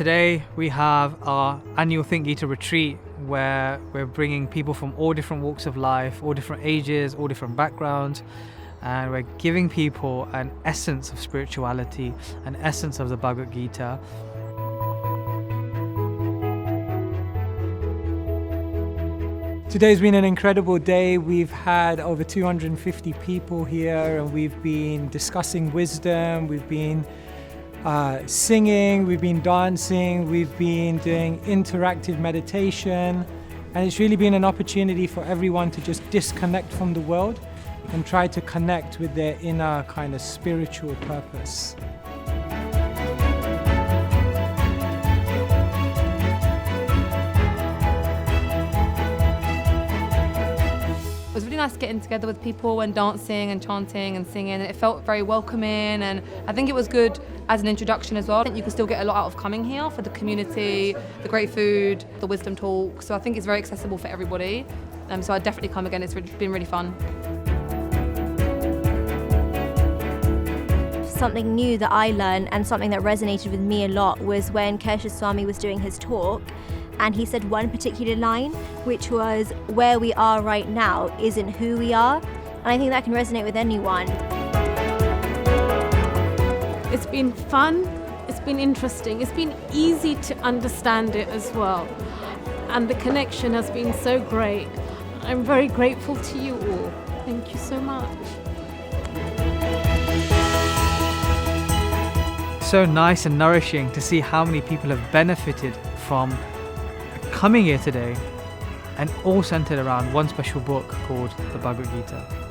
today we have our annual Think Gita retreat where we're bringing people from all different walks of life, all different ages, all different backgrounds, and we're giving people an essence of spirituality, an essence of the Bhagavad-gita. Today's been an incredible day. We've had over 250 people here and we've been discussing wisdom, we've been singing, we've been dancing, we've been doing interactive meditation, and it's really been an opportunity for everyone to just disconnect from the world and try to connect with their inner kind of spiritual purpose. It was really nice getting together with people and dancing and chanting and singing. It felt very welcoming, and I think it was good as an introduction as well. I think you can still get a lot out of coming here for the community, the great food, the wisdom talk. So I think it's very accessible for everybody. So I'd definitely come again. It's been really fun. Something new that I learned and something that resonated with me a lot was when Keshava Swami was doing his talk, and he said one particular line, which was, "Where we are right now isn't who we are." And I think that can resonate with anyone. It's been fun, it's been interesting, it's been easy to understand it as well. And the connection has been so great. I'm very grateful to you all. Thank you so much. So nice and nourishing to see how many people have benefited from coming here today, and all centered around one special book called the Bhagavad-gita.